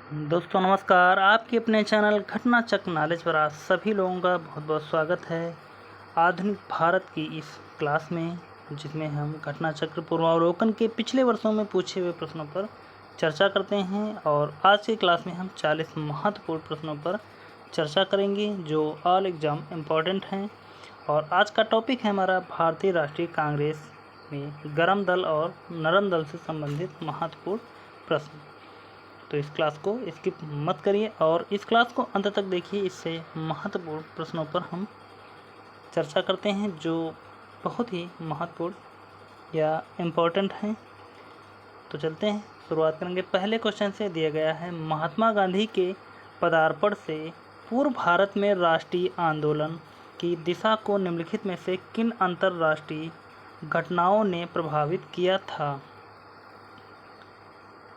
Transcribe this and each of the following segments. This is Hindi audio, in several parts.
दोस्तों नमस्कार। आपके अपने चैनल घटना चक्र नॉलेज पर आज सभी लोगों का बहुत बहुत स्वागत है। आधुनिक भारत की इस क्लास में जिसमें हम घटना चक्र पूर्वावलोकन के पिछले वर्षों में पूछे हुए प्रश्नों पर चर्चा करते हैं और आज की क्लास में हम 40 महत्वपूर्ण प्रश्नों पर चर्चा करेंगे जो ऑल एग्ज़ाम इम्पॉर्टेंट हैं। और आज का टॉपिक है हमारा भारतीय राष्ट्रीय कांग्रेस में गर्म दल और नरम दल से संबंधित महत्वपूर्ण प्रश्न। तो इस क्लास को स्किप मत करिए और इस क्लास को अंत तक देखिए। इससे महत्वपूर्ण प्रश्नों पर हम चर्चा करते हैं जो बहुत ही महत्वपूर्ण या इम्पोर्टेंट हैं। तो चलते हैं, शुरुआत करेंगे। पहले क्वेश्चन से दिया गया है, महात्मा गांधी के पदार्पण से पूर्व भारत में राष्ट्रीय आंदोलन की दिशा को निम्नलिखित में से किन अंतर्राष्ट्रीय घटनाओं ने प्रभावित किया था।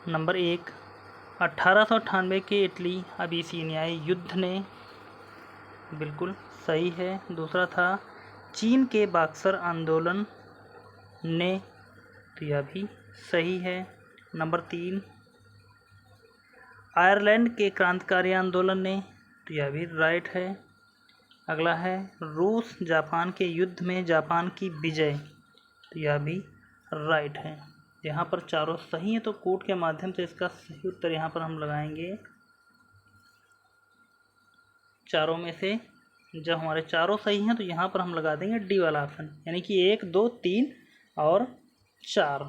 नंबर 1, 1898 के इटली अबिसिनियाई युद्ध ने, बिल्कुल सही है। दूसरा था चीन के बक्सर आंदोलन ने, तो यह भी सही है। नंबर 3, आयरलैंड के क्रांतिकारी आंदोलन ने, तो यह भी राइट है। अगला है रूस जापान के युद्ध में जापान की विजय, तो यह भी राइट है। यहाँ पर चारों सही है तो कोड के माध्यम से इसका सही उत्तर यहाँ पर हम लगाएंगे। चारों में से जब हमारे चारों सही हैं तो यहाँ पर हम लगा देंगे डी वाला ऑप्शन, यानी कि 1, 2, 3 और 4।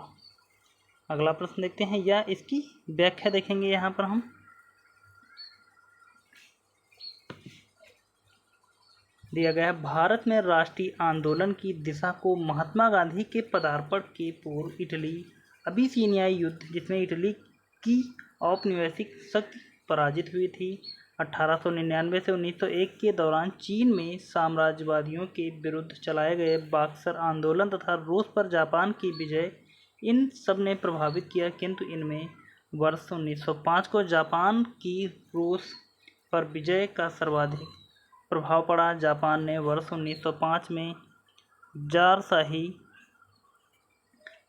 अगला प्रश्न देखते हैं या इसकी व्याख्या देखेंगे। यहाँ पर हम दिया गया है, भारत में राष्ट्रीय आंदोलन की दिशा को महात्मा गांधी के पदार्पण के पूर्व इटली अबिसिनियाई युद्ध, जिसमें इटली की औपनिवेशिक शक्ति पराजित हुई थी, 1899 से 1901 के दौरान चीन में साम्राज्यवादियों के विरुद्ध चलाए गए बक्सर आंदोलन तथा रूस पर जापान की विजय, इन सब ने प्रभावित किया। किंतु इनमें वर्ष 1905 को जापान की रूस पर विजय का सर्वाधिक प्रभाव पड़ा। जापान ने वर्ष 1905 में ज़ारशाही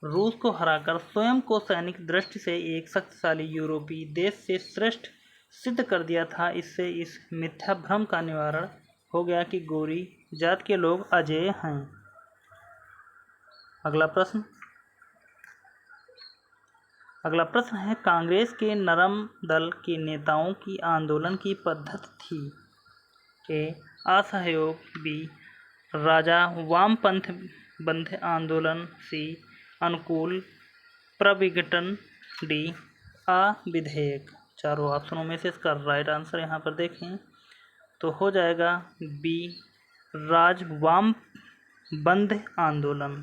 रूस को हराकर स्वयं को सैनिक दृष्टि से एक शक्तिशाली यूरोपीय देश से श्रेष्ठ सिद्ध कर दिया था। इससे इस मिथ्या भ्रम का निवारण हो गया कि गोरी जात के लोग अजेय हैं। अगला प्रश्न है, कांग्रेस के नरम दल के नेताओं की आंदोलन की पद्धति थी। ए, असहयोग, बी, राजा वामपंथ बंध आंदोलन, सी, अनुकूल प्रविघटन, डी, अविधेयक। चारों ऑप्शनों में से इसका राइट आंसर यहाँ पर देखें तो हो जाएगा बी, राज वाम बंध आंदोलन।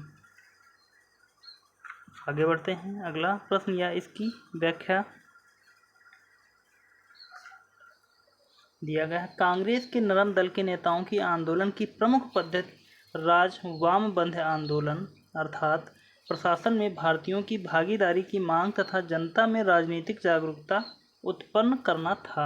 आगे बढ़ते हैं। अगला प्रश्न या इसकी व्याख्या दिया गया है, कांग्रेस के नरम दल के नेताओं की आंदोलन की प्रमुख पद्धति राज वामबंध आंदोलन अर्थात प्रशासन में भारतीयों की भागीदारी की मांग तथा जनता में राजनीतिक जागरूकता उत्पन्न करना था।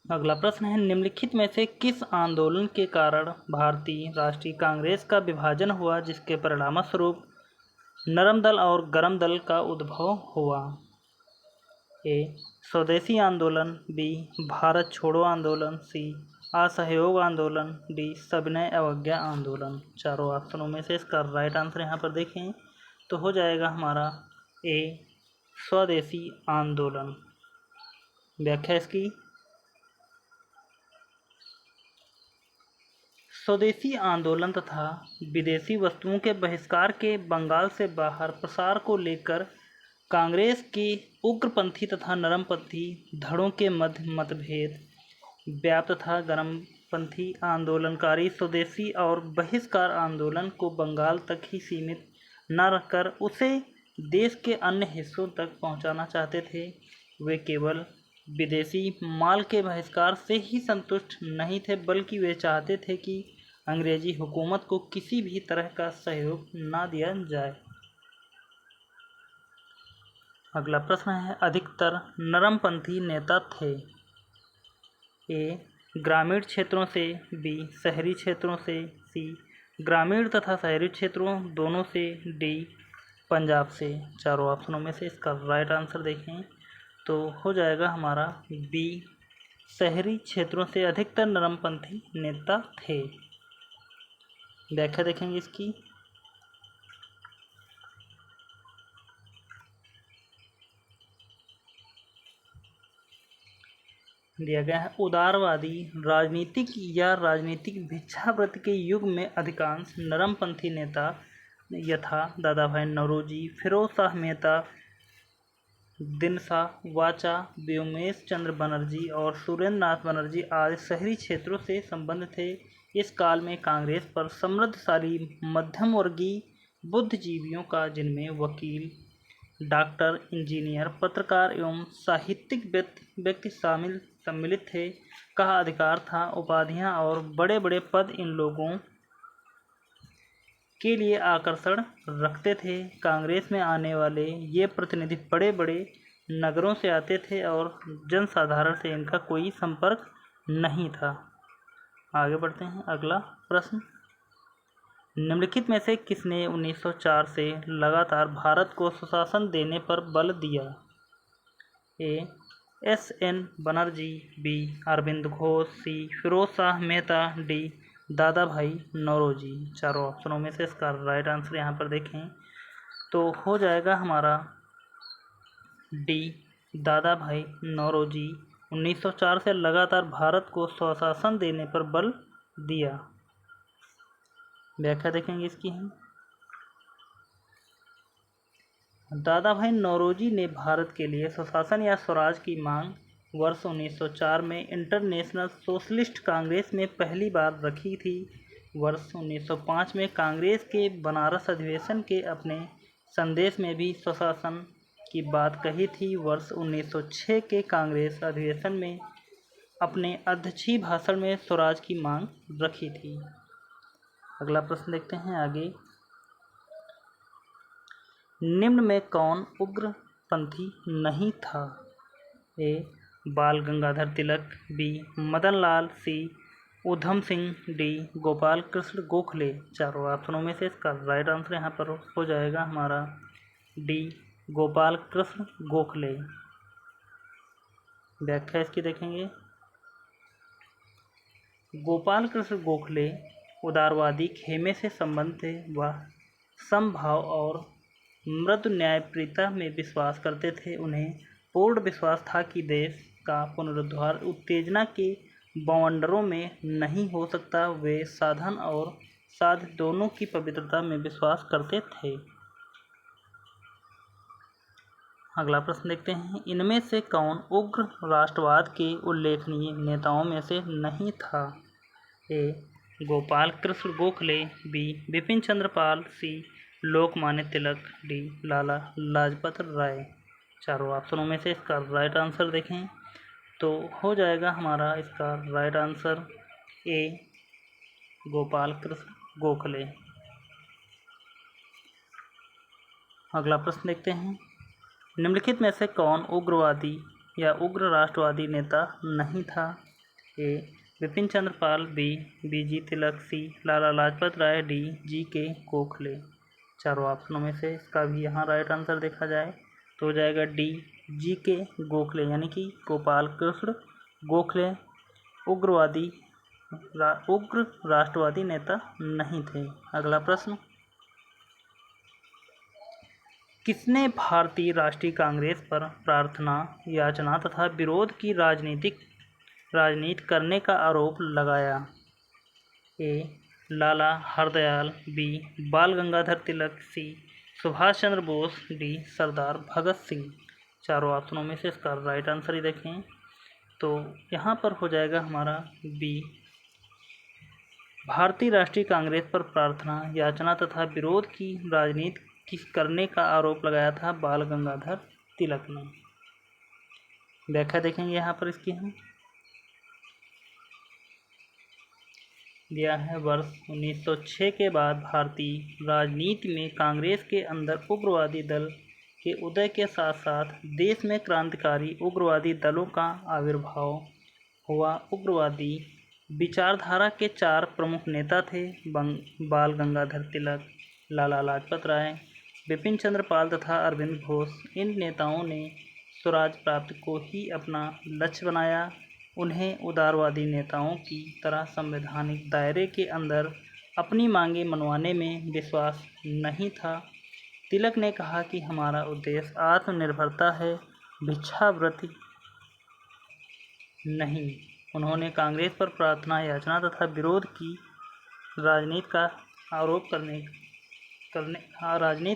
अगला प्रश्न है, निम्नलिखित में से किस आंदोलन के कारण भारतीय राष्ट्रीय कांग्रेस का विभाजन हुआ जिसके परिणामस्वरूप नरम दल और गर्म दल का उद्भव हुआ। ए, स्वदेशी आंदोलन, बी, भारत छोड़ो आंदोलन, सी, असहयोग आंदोलन, डी, सविनय अवज्ञा आंदोलन। चारों ऑप्शनों में से इसका राइट आंसर यहाँ पर देखें तो हो जाएगा हमारा ए, स्वदेशी आंदोलन। व्याख्या इसकी, स्वदेशी आंदोलन तथा विदेशी वस्तुओं के बहिष्कार के बंगाल से बाहर प्रसार को लेकर कांग्रेस के उग्रपंथी तथा नरमपंथी धड़ों के मध्य मतभेद व्याप्त था। गर्मपंथी आंदोलनकारी स्वदेशी और बहिष्कार आंदोलन को बंगाल तक ही सीमित न रखकर उसे देश के अन्य हिस्सों तक पहुंचाना चाहते थे। वे केवल विदेशी माल के बहिष्कार से ही संतुष्ट नहीं थे बल्कि वे चाहते थे कि अंग्रेजी हुकूमत को किसी भी तरह का सहयोग न दिया जाए। अगला प्रश्न है, अधिकतर नरमपंथी नेता थे। ए, ग्रामीण क्षेत्रों से, बी, शहरी क्षेत्रों से, सी, ग्रामीण तथा शहरी क्षेत्रों दोनों से, डी, पंजाब से। चारों ऑप्शनों में से इसका राइट आंसर देखें तो हो जाएगा हमारा बी, शहरी क्षेत्रों से अधिकतर नरमपंथी नेता थे। व्याख्या देखेंगे इसकी। दिया गया है, उदारवादी राजनीतिक या राजनीतिक भिक्षावृत्ति के युग में अधिकांश नरमपंथी नेता यथा दादा भाई नौरोजी, फिरोज शाह मेहता, दिनसा वाचा, व्योमेश चंद्र बनर्जी और सुरेंद्र नाथ बनर्जी आदि शहरी क्षेत्रों से संबंध थे। इस काल में कांग्रेस पर समृद्धशाली मध्यम वर्गीय बुद्धिजीवियों का, जिनमें वकील, डॉक्टर, इंजीनियर, पत्रकार एवं साहित्यिक व्यक्ति सम्मिलित थे, का अधिकार था। उपाधियां और बड़े बड़े पद इन लोगों के लिए आकर्षण रखते थे। कांग्रेस में आने वाले ये प्रतिनिधि बड़े बड़े नगरों से आते थे और जनसाधारण से इनका कोई संपर्क नहीं था। आगे बढ़ते हैं। अगला प्रश्न, निम्नलिखित में से किसने 1904 से लगातार भारत को सुशासन देने पर बल दिया? ए, एस.एन. बनर्जी, बी, अरविंद घोष, सी, फिरोज शाह मेहता, डी, दादा भाई नौरोजी। चारों ऑप्शनों में से इसका राइट आंसर यहाँ पर देखें तो हो जाएगा हमारा डी, दादा भाई नौरोजी 1904 से लगातार भारत को स्वशासन देने पर बल दिया। व्याख्या देखेंगे इसकी हम। दादा भाई नौरोजी ने भारत के लिए स्वशासन या स्वराज की मांग वर्ष 1904 में इंटरनेशनल सोशलिस्ट कांग्रेस में पहली बार रखी थी। वर्ष 1905 में कांग्रेस के बनारस अधिवेशन के अपने संदेश में भी स्वशासन की बात कही थी। वर्ष 1906 के कांग्रेस अधिवेशन में अपने अध्यक्षीय भाषण में स्वराज की मांग रखी थी। अगला प्रश्न देखते हैं आगे। निम्न में कौन उग्रपंथी नहीं था? ए, बाल गंगाधर तिलक, बी, मदन लाल, सी, उधम सिंह, डी, गोपाल कृष्ण गोखले। चारों ऑप्शनों में से इसका राइट आंसर यहाँ पर हो जाएगा हमारा डी, गोपाल कृष्ण गोखले। व्याख्या इसकी देखेंगे। गोपाल कृष्ण गोखले उदारवादी खेमे से संबंध थे। वह समभाव और मृदु न्यायप्रियता में विश्वास करते थे। उन्हें पूर्ण विश्वास था कि देश का पुनरुद्धार उत्तेजना के बवंडरों में नहीं हो सकता। वे साधन और साध्य दोनों की पवित्रता में विश्वास करते थे। अगला प्रश्न देखते हैं। इनमें से कौन उग्र राष्ट्रवाद के उल्लेखनीय नेताओं में से नहीं था? ए, गोपाल कृष्ण गोखले, बी, बिपिन चंद्र पाल, सी, लोकमान्य तिलक, डी, लाला लाजपत राय। चारों ऑप्शनों में से इसका राइट आंसर देखें तो हो जाएगा हमारा इसका राइट आंसर ए, गोपाल कृष्ण गोखले। अगला प्रश्न देखते हैं। निम्नलिखित में से कौन उग्रवादी या उग्र राष्ट्रवादी नेता नहीं था? ए, बिपिन चंद्र पाल, बी, बी.जी. तिलक, सी, लाला लाजपत राय, डी, जी.के. गोखले। चारों ऑप्शनों में से इसका भी यहाँ राइट आंसर देखा जाए तो हो जाएगा डी, जी.के. गोखले, यानी कि गोपाल कृष्ण गोखले उग्र राष्ट्रवादी नेता नहीं थे। अगला प्रश्न, किसने भारतीय राष्ट्रीय कांग्रेस पर प्रार्थना, याचना तथा विरोध की राजनीति करने का आरोप लगाया? ए, लाला हरदयाल, बी, बाल गंगाधर तिलक, सी, सुभाष चंद्र बोस, डी, सरदार भगत सिंह। चारों ऑप्शनों में से इसका राइट आंसर ही देखें तो यहाँ पर हो जाएगा हमारा बी, भारतीय राष्ट्रीय कांग्रेस पर प्रार्थना, याचना तथा विरोध की राजनीति करने का आरोप लगाया था बाल गंगाधर तिलक ने। व्याख्या देखेंगे यहाँ पर इसकी हम। दिया है, वर्ष 1906 के बाद भारतीय राजनीति में कांग्रेस के अंदर उग्रवादी दल के उदय के साथ साथ देश में क्रांतिकारी उग्रवादी दलों का आविर्भाव हुआ। उग्रवादी विचारधारा के 4 प्रमुख नेता थे: बाल गंगाधर तिलक, लाला लाजपत राय, बिपिन चंद्र पाल तथा अरविंद घोष, इन नेताओं ने स्वराज प्राप्ति को ही अपना लक्ष्य बनाया। उन्हें उदारवादी नेताओं की तरह संवैधानिक दायरे के अंदर अपनी मांगें मनवाने में विश्वास नहीं था। तिलक ने कहा कि हमारा उद्देश्य आत्मनिर्भरता है, भिक्षावृत्ति नहीं। उन्होंने कांग्रेस पर प्रार्थना, याचना तथा विरोध की राजनीति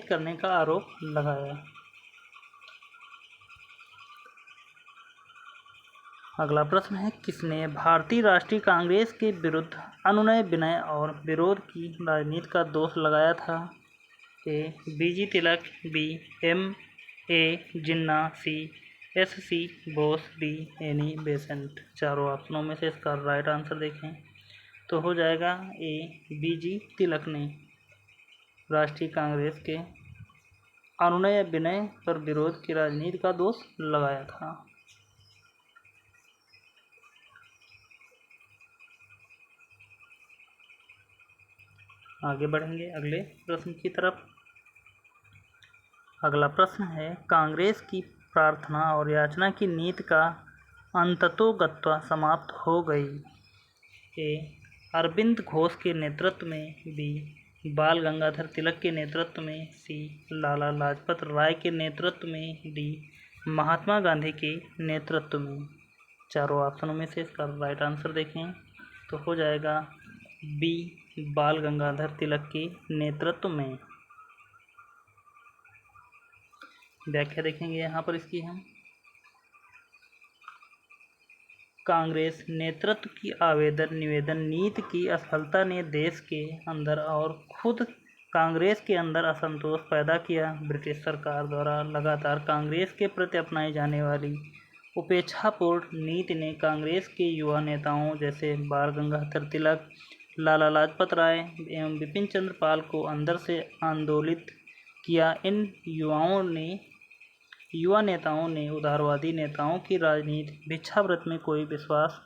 करने का आरोप लगाया। अगला प्रश्न है, किसने भारतीय राष्ट्रीय कांग्रेस के विरुद्ध अनुनय, विनय और विरोध की राजनीति का दोष लगाया था? ए. बीजी तिलक, बी. M.A. जिन्ना, सी. S.C. Bose, D. Annie Besant. चारों ऑप्शनों में से इसका राइट आंसर देखें तो हो जाएगा ए. बीजी तिलक ने राष्ट्रीय कांग्रेस के अनुनय या विनय पर विरोध की राजनीति का दोष लगाया था। आगे बढ़ेंगे अगले प्रश्न की तरफ। अगला प्रश्न है, कांग्रेस की प्रार्थना और याचना की नीति का अंततोगत्वा समाप्त हो गई। ए. अरविंद घोष के नेतृत्व में, बी. बाल गंगाधर तिलक के नेतृत्व में, सी. लाला लाजपत राय के नेतृत्व में, डी. महात्मा गांधी के नेतृत्व में। चारों ऑप्शनों में से इसका राइट आंसर देखें तो हो जाएगा बी. बाल गंगाधर तिलक के नेतृत्व में। व्याख्या देखेंगे यहाँ पर इसकी हम। कांग्रेस नेतृत्व की आवेदन निवेदन नीति की असफलता ने देश के अंदर और खुद कांग्रेस के अंदर असंतोष पैदा किया। ब्रिटिश सरकार द्वारा लगातार कांग्रेस के प्रति अपनाई जाने वाली उपेक्षापूर्ण नीति ने कांग्रेस के युवा नेताओं जैसे बाल गंगाधर तिलक, लाला लाजपत राय एवं बिपिन चंद्र पाल को अंदर से आंदोलित किया। इन युवा नेताओं ने उदारवादी नेताओं की राजनीति, भिक्षावृत्ति में कोई विश्वास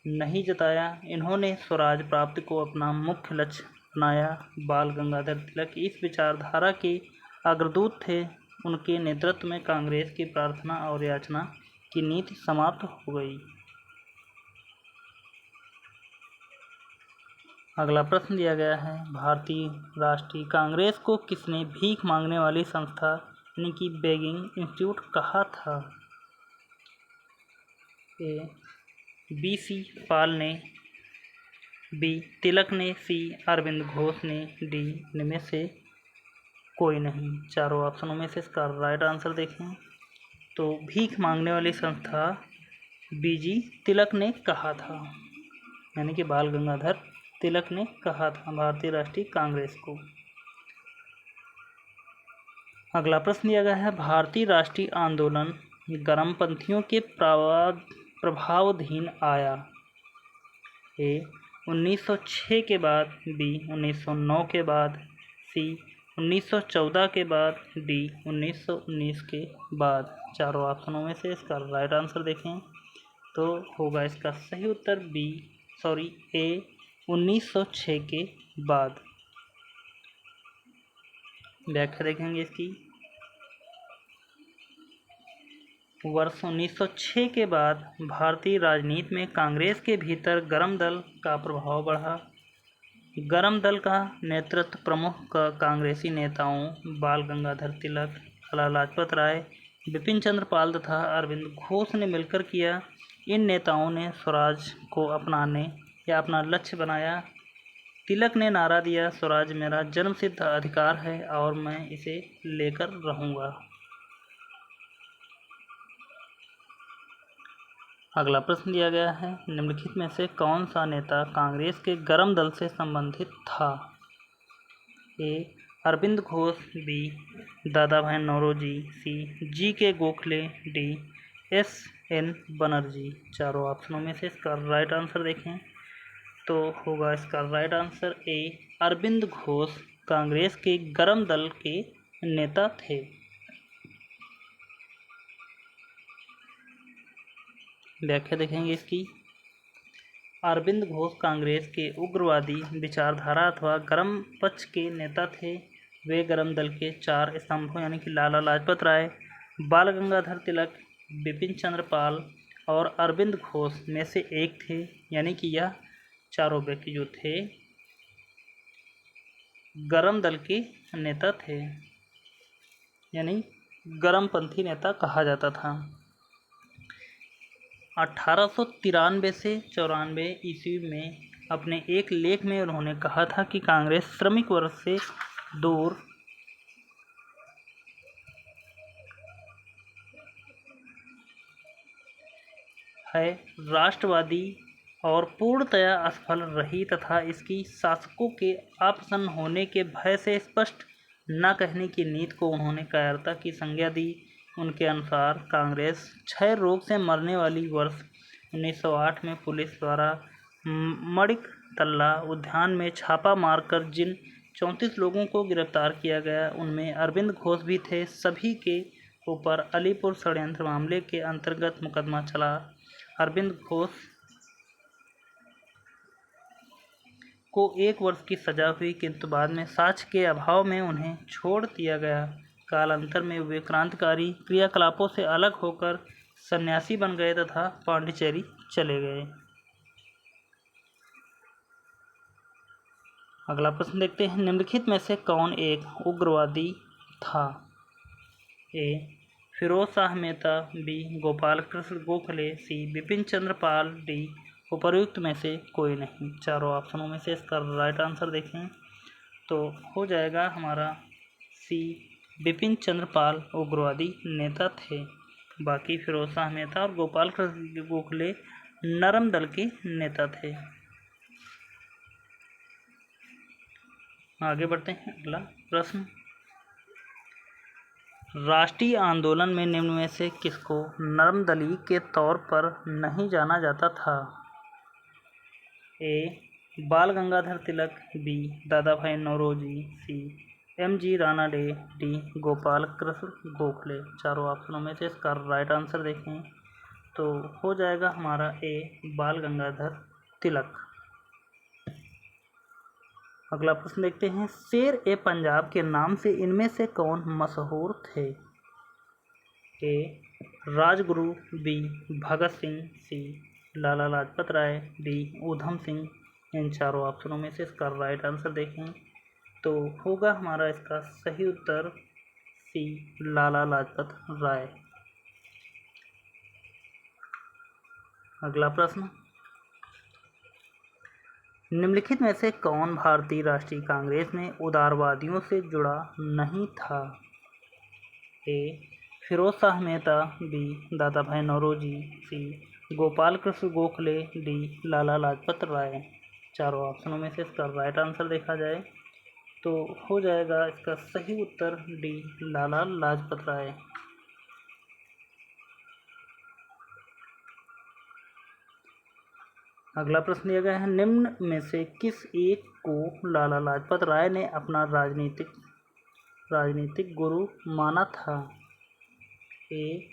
नहीं जताया। इन्होंने स्वराज प्राप्ति को अपना मुख्य लक्ष्य बनाया। बाल गंगाधर तिलक इस विचारधारा के अग्रदूत थे। उनके नेतृत्व में कांग्रेस की प्रार्थना और याचना की नीति समाप्त हो गई। अगला प्रश्न दिया गया है, भारतीय राष्ट्रीय कांग्रेस को किसने भीख मांगने वाली संस्था यानी कि बेगिंग इंस्टीट्यूट कहा था? ए. B.C. पाल ने, बी. तिलक ने, सी. अरविंद घोष ने, डी. इनमें से कोई नहीं। चारों ऑप्शनों में से इसका राइट आंसर देखें तो भीख मांगने वाली संस्था बीजी तिलक ने कहा था, यानी कि बाल गंगाधर तिलक ने कहा था भारतीय राष्ट्रीय कांग्रेस को। अगला प्रश्न दिया गया है, भारतीय राष्ट्रीय आंदोलन गर्मपंथियों के प्रभावाधीन आया। ए. 1906 के बाद, बी. 1909 के बाद, सी. 1914 के बाद, डी. 1919 के बाद। चारों ऑप्शनों में से इसका राइट आंसर देखें तो होगा इसका सही उत्तर ए. 1906 के बाद। व्याख्या देखेंगे इसकी। वर्ष 1906 के बाद भारतीय राजनीति में कांग्रेस के भीतर गरम दल का प्रभाव बढ़ा। गरम दल का नेतृत्व प्रमुख कांग्रेसी नेताओं बाल गंगाधर तिलक, लाला लाजपत राय, बिपिन चंद्र पाल तथा अरविंद घोष ने मिलकर किया। इन नेताओं ने स्वराज को अपनाने या अपना लक्ष्य बनाया। तिलक ने नारा दिया, स्वराज मेरा जन्मसिद्ध अधिकार है और मैं इसे लेकर रहूँगा। अगला प्रश्न दिया गया है, निम्नलिखित में से कौन सा नेता कांग्रेस के गरम दल से संबंधित था? ए. अरविंद घोष, बी. दादा भाई नौरोजी, सी. G.K. Gokhale, D. S.N. Banerjee. चारों ऑप्शनों में से इसका राइट आंसर देखें तो होगा इसका right answer A. Aurobindo Ghosh Congress के गरम दल के नेता थे। व्याख्या देखेंगे इसकी। अरविंद घोष कांग्रेस के उग्रवादी विचारधारा अथवा गर्म पक्ष के नेता थे। वे गर्म दल के 4 स्तंभों यानी कि लाला लाजपत राय, बाल गंगाधर तिलक, बिपिन चंद्र पाल और अरविंद घोष में से एक थे। यानी कि यह चारों व्यक्ति जो थे गर्म दल के नेता थे, यानी गर्मपंथी नेता कहा जाता था। 1893 से 94 ईस्वी में अपने एक लेख में उन्होंने कहा था कि कांग्रेस श्रमिक वर्ग से दूर है, राष्ट्रवादी और पूर्णतया असफल रही तथा इसकी शासकों के अप्रसन्न होने के भय से स्पष्ट न कहने की नीति को उन्होंने कायरता की संज्ञा दी। उनके अनुसार कांग्रेस क्षय रोग से मरने वाली वर्ष 1908 में पुलिस द्वारा मणिक तल्ला उद्यान में छापा मारकर जिन 34 लोगों को गिरफ्तार किया गया उनमें अरविंद घोष भी थे। सभी के ऊपर अलीपुर षड्यंत्र मामले के अंतर्गत मुकदमा चला। अरविंद घोष को 1 वर्ष की सजा हुई, किंतु बाद में साक्ष्य के अभाव में उन्हें छोड़ दिया गया। कालांतर में वे क्रांतिकारी क्रियाकलापों से अलग होकर सन्यासी बन गए तथा पांडिचेरी चले गए। अगला प्रश्न देखते हैं, निम्नलिखित में से कौन एक उग्रवादी था? ए. फिरोज शाह मेहता, बी. गोपाल कृष्ण गोखले, सी. बिपिन चंद्र पाल, डी. उपर्युक्त में से कोई नहीं। चारों ऑप्शनों में से इसका राइट आंसर देखें तो हो जाएगा हमारा सी. बिपिन चंद्र पाल उग्रवादी नेता थे। बाकी फिरोज शाह मेहता और गोपाल कृष्ण गोखले नरम दल के नेता थे। आगे बढ़ते हैं। अगला प्रश्न, राष्ट्रीय आंदोलन में निम्न में से किसको नरम दली के तौर पर नहीं जाना जाता था? ए. बाल गंगाधर तिलक, बी. दादा भाई नौरोजी, सी. M.G. Rana day, D. Gopal Krishna Gokhale. चारों ऑप्शनों में से इसका राइट आंसर देखें तो हो जाएगा हमारा ए. बाल गंगाधर तिलक। अगला प्रश्न देखते हैं, शेर ए पंजाब के नाम से इनमें से कौन मशहूर थे? ए. राजगुरु, बी. भगत सिंह, सी. लाला लाजपत राय, डी. ऊधम सिंह। इन चारों ऑप्शनों में से इसका राइट आंसर देखें तो होगा हमारा इसका सही उत्तर सी. लाला लाजपत राय। अगला प्रश्न, निम्नलिखित में से कौन भारतीय राष्ट्रीय कांग्रेस में उदारवादियों से जुड़ा नहीं था? ए. फिरोज शाह मेहता, बी. दादा भाई नौरोजी, सी. गोपाल कृष्ण गोखले, डी. लाला लाजपत राय। चारों ऑप्शनों में से इसका राइट आंसर देखा जाए तो हो जाएगा इसका सही उत्तर डी. लाला लाजपत राय। अगला प्रश्न दिया गया है, निम्न में से किस एक को लाला लाजपत राय ने अपना राजनीतिक गुरु माना था? ए.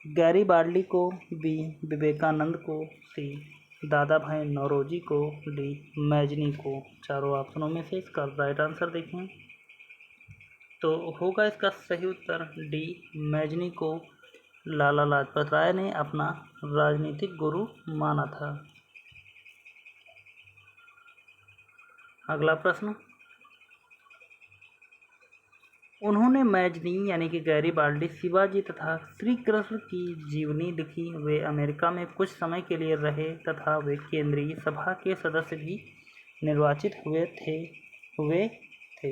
गैरीबाल्डी को, बी. विवेकानंद को, सी. दादा भाई नौरोजी को, डी. मैजनी को। चारों ऑप्शनों में से इसका राइट आंसर देखें तो होगा इसका सही उत्तर डी. मैजनी को लाला लाजपत राय ने अपना राजनीतिक गुरु माना था। अगला प्रश्न, उन्होंने मैजनी यानी कि गैरीबाल्डी, शिवाजी तथा श्री कृष्ण की जीवनी लिखी। वे अमेरिका में कुछ समय के लिए रहे तथा वे केंद्रीय सभा के सदस्य भी निर्वाचित हुए थे।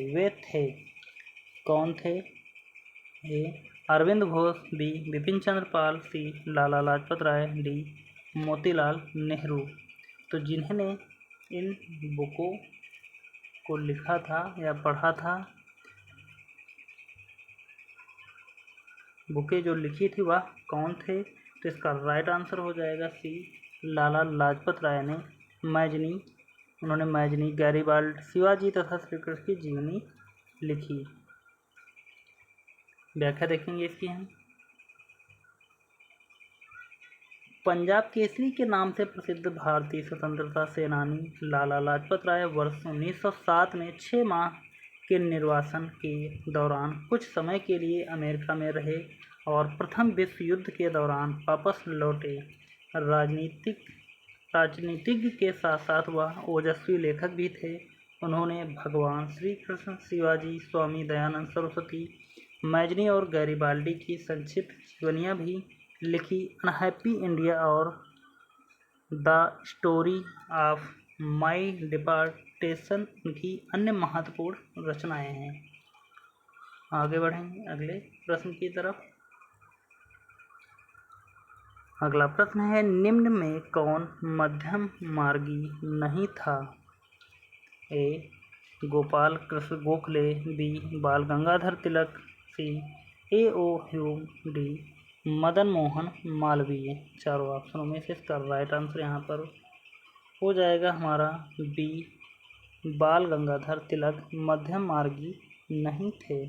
वे थे कौन थे? ए. अरविंद घोष, बी. बिपिन चंद्र पाल, सी. लाला लाजपत राय, डी. मोतीलाल नेहरू। तो जिन्होंने इन बुकों को लिखा था या पढ़ा था, बुकें जो लिखी थी वह कौन थे? तो इसका राइट आंसर हो जाएगा सी. लाला लाजपत राय ने उन्होंने मैजनी, गैरीबाल्डी, शिवाजी तथा श्री कृष्ण की जीवनी लिखी। व्याख्या देखेंगे इसकी हम। पंजाब केसरी के नाम से प्रसिद्ध भारतीय स्वतंत्रता सेनानी लाला लाजपत राय वर्ष 1907 में 6 माह के निर्वासन के दौरान कुछ समय के लिए अमेरिका में रहे और प्रथम विश्व युद्ध के दौरान वापस लौटे। राजनीतिज्ञ के साथ साथ वह ओजस्वी लेखक भी थे। उन्होंने भगवान श्री कृष्ण, शिवाजी, स्वामी दयानंद सरस्वती, मैजनी और गैरिबाल्डी की संक्षिप्त जीवनियाँ भी लिखी। अनहैप्पी इंडिया और द स्टोरी ऑफ माई डिपार्टेशन उनकी अन्य महत्वपूर्ण रचनाएं हैं। आगे बढ़ेंगे अगले प्रश्न की तरफ। अगला प्रश्न है, निम्न में कौन मध्यम मार्गी नहीं था? ए. गोपाल कृष्ण गोखले, बी. बाल गंगाधर तिलक, सी. A.O. Hume, D. Madan Mohan Malviya. चारों ऑप्शनों में से इसका राइट आंसर यहाँ पर हो जाएगा हमारा बी. बाल गंगाधर तिलक मध्यम मार्गी नहीं थे।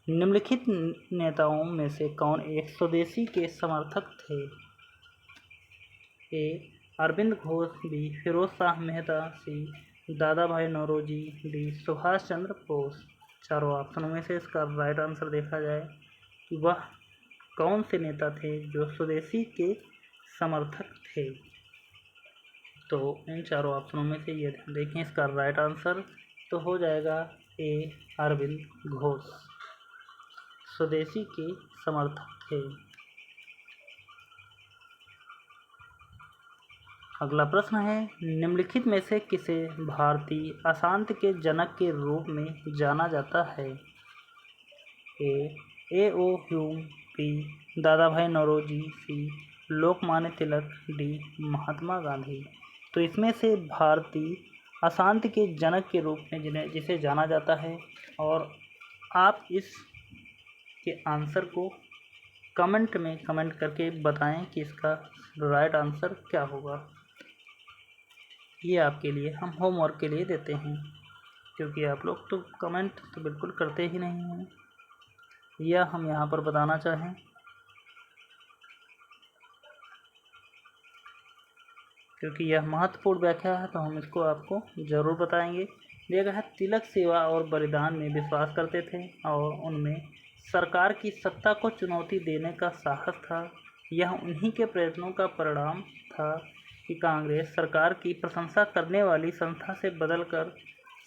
निम्नलिखित नेताओं में से कौन एक स्वदेशी के समर्थक थे? ए. अरविंद घोष, बी. फिरोज शाह मेहता, सी. दादा भाई नौरोजी, डी. सुभाष चंद्र बोस। चारों ऑप्शनों में से इसका राइट आंसर देखा जाए कि वह कौन से नेता थे जो स्वदेशी के समर्थक थे। तो इन चारों ऑप्शनों में से ये देखें, इसका राइट आंसर तो हो जाएगा ए. अरविंद घोष स्वदेशी के समर्थक थे। अगला प्रश्न है, निम्नलिखित में से किसे भारतीय अशांति के जनक के रूप में जाना जाता है? A. A.O. Hume, B. Dadabhai Naoroji, C. Lokmanya Tilak, D. Mahatma Gandhi. तो इसमें से भारतीय अशांति के जनक के रूप में जिसे जाना जाता है, और आप इस के आंसर को कमेंट में कमेंट करके बताएं कि इसका राइट आंसर क्या होगा। ये आपके लिए हम होमवर्क के लिए देते हैं, क्योंकि आप लोग तो कमेंट तो बिल्कुल करते ही नहीं हैं, या हम यहाँ पर बताना चाहें क्योंकि यह महत्वपूर्ण व्याख्या है तो हम इसको आपको ज़रूर बताएंगे। दिया गया है, तिलक सेवा और बलिदान में विश्वास करते थे और उनमें सरकार की सत्ता को चुनौती देने का साहस था। यह उन्हीं के प्रयत्नों का परिणाम था कि कांग्रेस सरकार की प्रशंसा करने वाली संस्था से बदलकर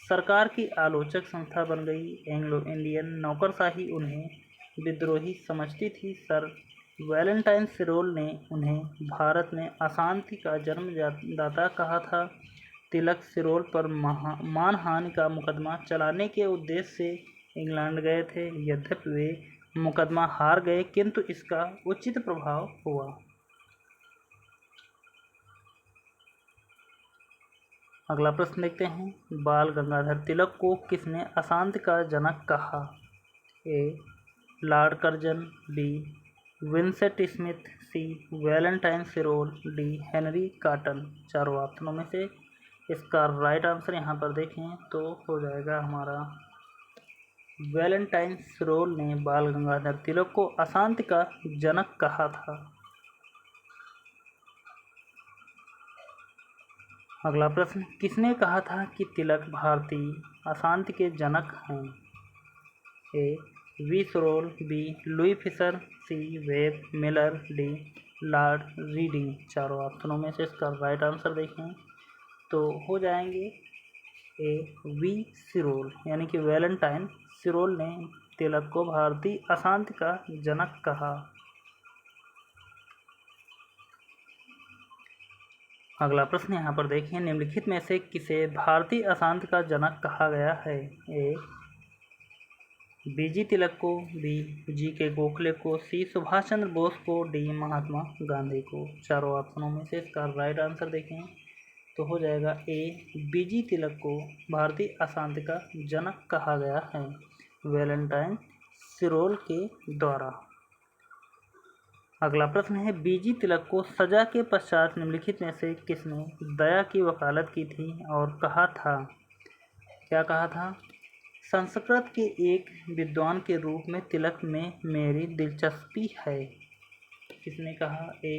सरकार की आलोचक संस्था बन गई। एंग्लो इंडियन नौकरशाही उन्हें विद्रोही समझती थी। सर वैलेंटाइन सिरोल ने उन्हें भारत में अशांति का जन्मदाता कहा था। तिलक सिरोल पर मानहानि का मुकदमा चलाने के उद्देश्य से इंग्लैंड गए थे। यद्यपि वे मुकदमा हार गए, किंतु इसका उचित प्रभाव हुआ। अगला प्रश्न देखते हैं, बाल गंगाधर तिलक को किसने अशांति का जनक कहा? A. Lord Curzon, B. Vincent Smith, C. Valentine Chirol, D. Henry Cotton. चारों ऑप्शनों में से इसका राइट आंसर यहाँ पर देखें तो हो जाएगा हमारा वैलेंटाइन सिरोल ने बाल गंगाधर तिलक को अशांति का जनक कहा था। अगला प्रश्न, किसने कहा था कि तिलक भारतीय अशांति के जनक हैं? A. V Chirol, B. Louis Fischer, C. Webb Miller, D. Lord Reading. चारों ऑप्शनों में से इसका राइट आंसर देखें तो हो जाएंगे ए. वी सिरोल, यानी कि वैलेंटाइन सिरोल ने तिलक को भारतीय अशांति का जनक कहा। अगला प्रश्न यहाँ पर देखें, निम्नलिखित में से किसे भारतीय अशांति का जनक कहा गया है? ए. बीजी तिलक को, बी. जी.के. गोखले को, सी. सुभाष चंद्र बोस को, डी. महात्मा गांधी को। चारों ऑप्शनों में से इसका राइट आंसर देखें तो हो जाएगा ए. बीजी तिलक को भारतीय अशांति का जनक कहा गया है वैलेंटाइन सिरोल के द्वारा। अगला प्रश्न है, बीजी तिलक को सजा के पश्चात निम्नलिखित में से किसने दया की वकालत की थी और कहा था? क्या कहा था? संस्कृत के एक विद्वान के रूप में तिलक में मेरी दिलचस्पी है। किसने कहा? A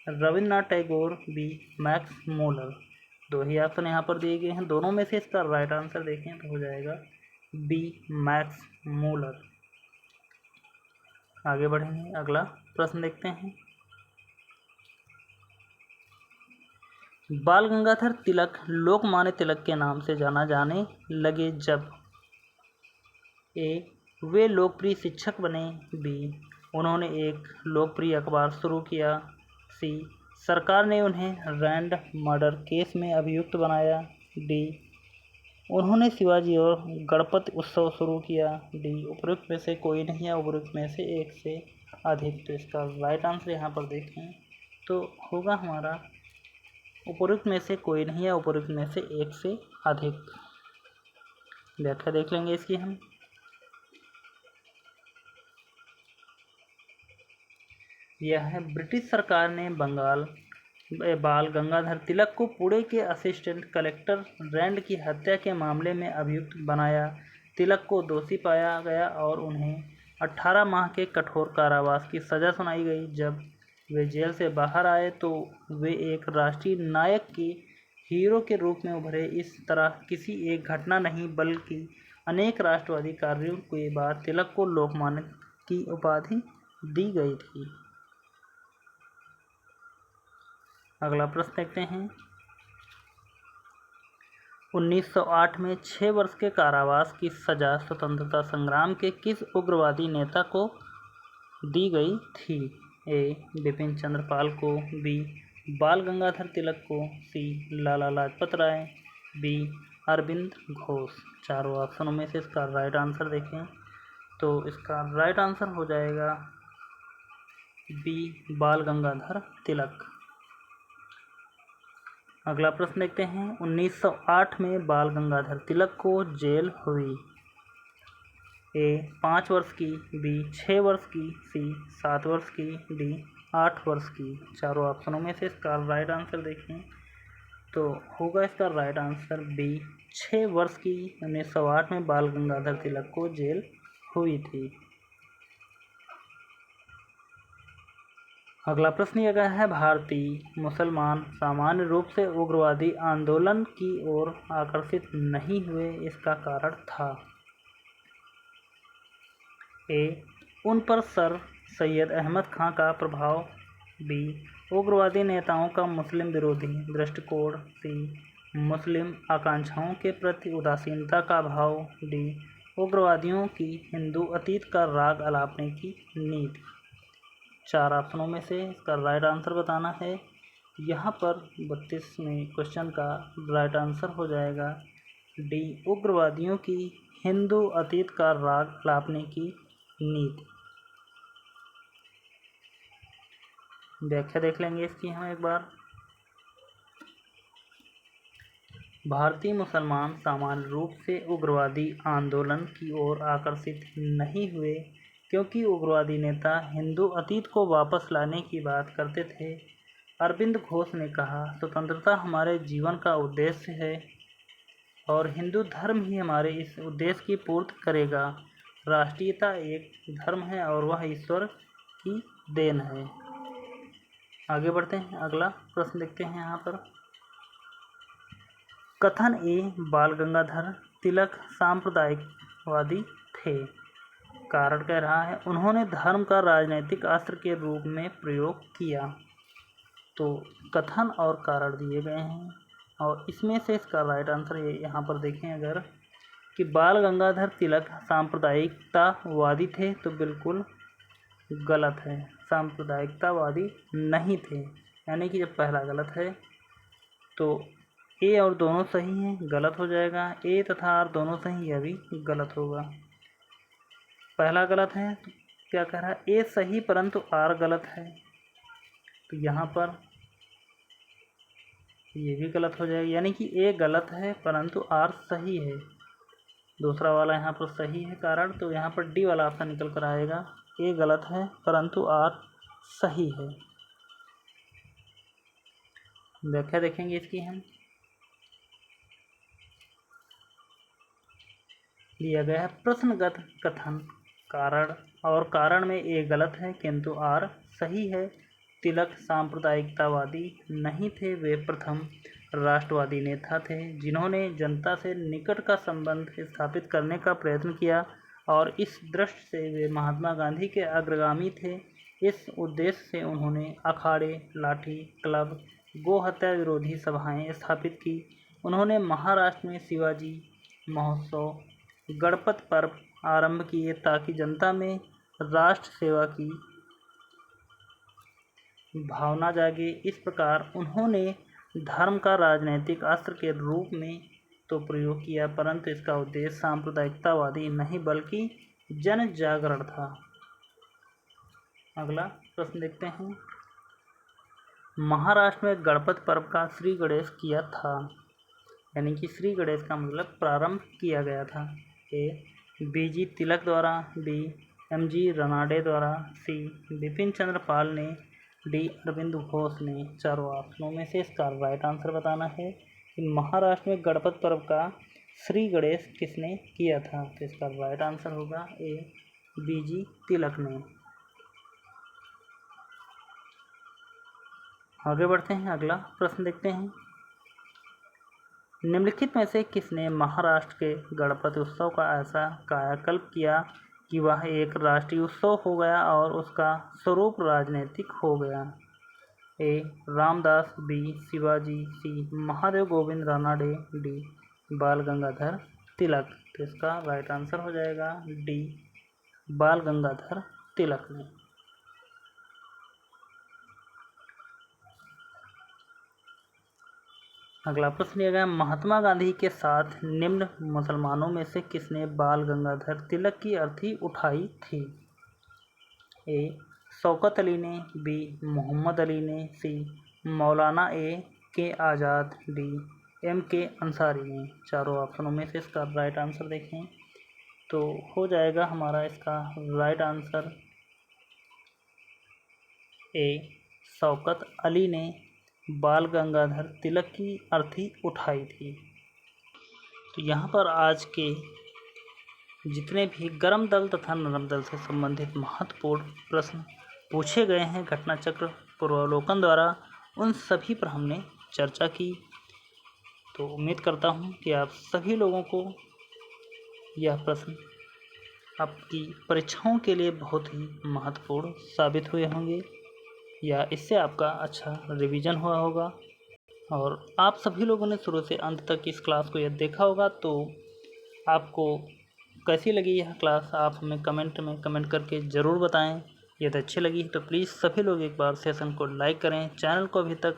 Rabindranath Tagore, B Max Muller. दो ही ऑप्शन यहाँ पर दिए गए हैं, दोनों में से इसका राइट आंसर देखें तो हो जाएगा बी मैक्स मूलर। आगे बढ़ेंगे, अगला प्रश्न देखते हैं। बाल गंगाधर तिलक लोकमान्य तिलक के नाम से जाना जाने लगे जब ए वे लोकप्रिय शिक्षक बने, बी उन्होंने एक लोकप्रिय अखबार शुरू किया, सी सरकार ने उन्हें रैंड मर्डर केस में अभियुक्त बनाया, डी उन्होंने शिवाजी और गणपति उत्सव शुरू किया, डी उपरोक्त में से कोई नहीं या उपरोक्त में से एक से अधिक। तो इसका राइट आंसर यहाँ पर देखें तो होगा हमारा उपरोक्त में से कोई नहीं या उपरोक्त में से एक से अधिक। व्याख्या देख लेंगे इसकी हम। यह है, ब्रिटिश सरकार ने बाल गंगाधर तिलक को पुणे के असिस्टेंट कलेक्टर रैंड की हत्या के मामले में अभियुक्त बनाया। तिलक को दोषी पाया गया और उन्हें 18 माह के कठोर कारावास की सज़ा सुनाई गई। जब वे जेल से बाहर आए तो वे एक राष्ट्रीय नायक के हीरो के रूप में उभरे। इस तरह किसी एक घटना नहीं बल्कि अनेक राष्ट्रवादी कार्यों के बाद तिलक को लोकमान्य की उपाधि दी गई थी। अगला प्रश्न देखते हैं। 1908 में 6 वर्ष के कारावास की सजा स्वतंत्रता संग्राम के किस उग्रवादी नेता को दी गई थी? ए बिपिन चंद्र पाल को, बी बाल गंगाधर तिलक को, सी लाला लाजपत राय, बी अरविंद घोष। चारों ऑप्शनों में से इसका राइट आंसर देखें तो इसका राइट आंसर हो जाएगा बी बाल गंगाधर तिलक। अगला प्रश्न देखते हैं। 1908 में बाल गंगाधर तिलक को जेल हुई। ए 5 वर्ष की, बी 6 वर्ष की, सी 7 वर्ष की, डी 8 वर्ष की। चारों ऑप्शनों में से इसका राइट आंसर देखें तो होगा इसका राइट आंसर बी 6 वर्ष की 1908 में बाल गंगाधर तिलक को जेल हुई थी। अगला प्रश्न यह है, भारतीय मुसलमान सामान्य रूप से उग्रवादी आंदोलन की ओर आकर्षित नहीं हुए, इसका कारण था? ए उन पर सर सैयद अहमद खां का प्रभाव, बी उग्रवादी नेताओं का मुस्लिम विरोधी दृष्टिकोण, सी मुस्लिम आकांक्षाओं के प्रति उदासीनता का भाव, डी उग्रवादियों की हिंदू अतीत का राग अलापने की नीति। चार ऑप्शनों में से इसका राइट आंसर बताना है। यहाँ पर 32वें क्वेश्चन का राइट आंसर हो जाएगा डी उग्रवादियों की हिंदू अतीत का राग अलापने की नीति। व्याख्या देख लेंगे इसकी हम एक बार। भारतीय मुसलमान सामान्य रूप से उग्रवादी आंदोलन की ओर आकर्षित नहीं हुए क्योंकि उग्रवादी नेता हिंदू अतीत को वापस लाने की बात करते थे। अरविंद घोष ने कहा, स्वतंत्रता हमारे जीवन का उद्देश्य है और हिंदू धर्म ही हमारे इस उद्देश्य की पूर्ति करेगा। राष्ट्रीयता एक धर्म है और वह ईश्वर की देन है। आगे बढ़ते हैं, अगला प्रश्न देखते हैं यहाँ पर। कथन ए बाल गंगाधर तिलक सांप्रदायिकवादी थे। कारण कह रहा है, उन्होंने धर्म का राजनीतिक अस्त्र के रूप में प्रयोग किया। तो कथन और कारण दिए गए हैं और इसमें से इसका राइट आंसर ये यहाँ पर देखें अगर कि बाल गंगाधर तिलक सांप्रदायिकतावादी थे तो बिल्कुल गलत है। सांप्रदायिकतावादी नहीं थे, यानी कि जब पहला गलत है तो ए और दोनों सही हैं, गलत हो जाएगा। ए तथा आर दोनों सही, यह भी गलत होगा। पहला गलत है तो क्या कह रहा है, ए सही परंतु आर गलत है, तो यहाँ पर ये भी गलत हो जाएगा, यानी कि ए गलत है परंतु आर सही है। दूसरा वाला यहाँ पर सही है कारण, तो यहाँ पर डी वाला ऑप्शन निकल कर आएगा, ए गलत है परंतु आर सही है। व्याख्या देखेंगे इसकी हम। दिया गया है प्रश्नगत कथन कारण, और कारण में ए गलत है किंतु आर सही है। तिलक सांप्रदायिकतावादी नहीं थे, वे प्रथम राष्ट्रवादी नेता थे जिन्होंने जनता से निकट का संबंध स्थापित करने का प्रयत्न किया और इस दृष्टि से वे महात्मा गांधी के अग्रगामी थे। इस उद्देश्य से उन्होंने अखाड़े, लाठी, क्लब, गो हत्या विरोधी सभाएं स्थापित की। उन्होंने महाराष्ट्र में शिवाजी महोत्सव, गणपत पर्व आरंभ किए ताकि जनता में राष्ट्र सेवा की भावना जागे। इस प्रकार उन्होंने धर्म का राजनीतिक अस्त्र के रूप में तो प्रयोग किया, परंतु इसका उद्देश्य सांप्रदायिकतावादी नहीं बल्कि जन जागरण था। अगला प्रश्न देखते हैं। महाराष्ट्र में गणपत पर्व का श्री गणेश किया था, यानी कि श्री गणेश का मतलब प्रारंभ किया गया था। ए बीजी तिलक द्वारा, बी एमजी रानाडे द्वारा, सी बिपिन चंद्र पाल ने, डी अरविंद घोष ने। चारों ऑप्शनों में से इसका राइट आंसर बताना है कि महाराष्ट्र में गणपत पर्व का श्री गणेश किसने किया था। तो इसका राइट आंसर होगा ए बीजी तिलक ने। आगे बढ़ते हैं, अगला प्रश्न देखते हैं। निम्नलिखित में से किसने महाराष्ट्र के गणपति उत्सव का ऐसा कायाकल्प किया कि वह एक राष्ट्रीय उत्सव हो गया और उसका स्वरूप राजनीतिक हो गया। ए रामदास, बी शिवाजी, सी महादेव गोविंद रानाडे, डी बाल गंगाधर तिलक। तो इसका राइट आंसर हो जाएगा डी बाल गंगाधर तिलक ने। अगला प्रश्न दिया गया, महात्मा गांधी के साथ निम्न मुसलमानों में से किसने बाल गंगाधर तिलक की अर्थी उठाई थी। ए शौकत अली ने, बी मोहम्मद अली ने, सी मौलाना ए के आज़ाद, डी एम के अंसारी ने। चारों ऑप्शनों में से इसका राइट आंसर देखें तो हो जाएगा हमारा इसका राइट आंसर ए शौकत अली ने बाल गंगाधर तिलक की अर्थी उठाई थी। तो यहाँ पर आज के जितने भी गर्म दल तथा नरम दल से संबंधित महत्वपूर्ण प्रश्न पूछे गए हैं घटना चक्र पूर्वावलोकन द्वारा, उन सभी पर हमने चर्चा की। तो उम्मीद करता हूँ कि आप सभी लोगों को यह प्रश्न आपकी परीक्षाओं के लिए बहुत ही महत्वपूर्ण साबित हुए होंगे या इससे आपका अच्छा रिवीजन हुआ होगा। और आप सभी लोगों ने शुरू से अंत तक इस क्लास को यदि देखा होगा तो आपको कैसी लगी यह क्लास आप हमें कमेंट में कमेंट करके ज़रूर बताएं। यदि अच्छी लगी तो प्लीज़ सभी लोग एक बार सेशन को लाइक करें। चैनल को अभी तक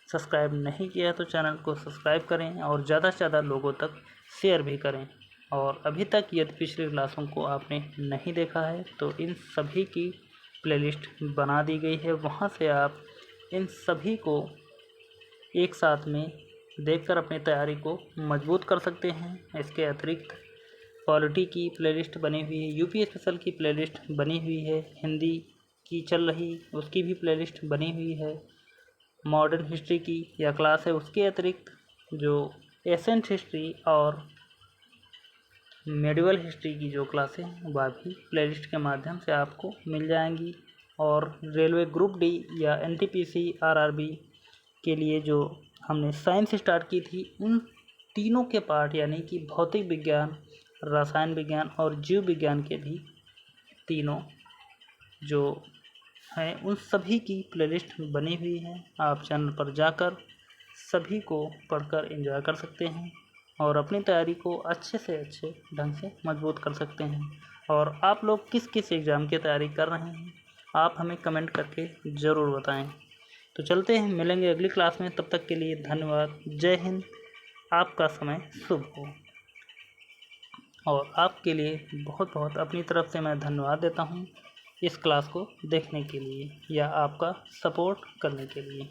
सब्सक्राइब नहीं किया है तो चैनल को सब्सक्राइब करें और ज़्यादा से ज़्यादा लोगों तक शेयर भी करें। और अभी तक यदि पिछली क्लासों को आपने नहीं देखा है तो इन सभी की प्लेलिस्ट बना दी गई है, वहाँ से आप इन सभी को एक साथ में देखकर अपनी तैयारी को मजबूत कर सकते हैं। इसके अतिरिक्त पॉलिटी की प्लेलिस्ट बनी हुई है, यूपी स्पेशल की प्लेलिस्ट बनी हुई है, हिंदी की चल रही उसकी भी प्लेलिस्ट बनी हुई है, मॉडर्न हिस्ट्री की या क्लास है उसके अतिरिक्त जो एसेंट हिस्ट्री और मेडिवल हिस्ट्री की जो क्लासें वह भी प्लेलिस्ट के माध्यम से आपको मिल जाएंगी। और रेलवे ग्रुप डी या एनटीपीसी आरआरबी के लिए जो हमने साइंस स्टार्ट की थी उन तीनों के पार्ट यानी कि भौतिक विज्ञान, रसायन विज्ञान और जीव विज्ञान के भी तीनों जो हैं उन सभी की प्लेलिस्ट बनी हुई है। आप चैनल पर जाकर सभी को पढ़कर एंजॉय कर सकते हैं और अपनी तैयारी को अच्छे से अच्छे ढंग से मजबूत कर सकते हैं। और आप लोग किस किस एग्ज़ाम की तैयारी कर रहे हैं आप हमें कमेंट करके ज़रूर बताएं। तो चलते हैं, मिलेंगे अगली क्लास में, तब तक के लिए धन्यवाद। जय हिंद, आपका समय शुभ हो। और आपके लिए बहुत बहुत अपनी तरफ से मैं धन्यवाद देता हूँ इस क्लास को देखने के लिए या आपका सपोर्ट करने के लिए।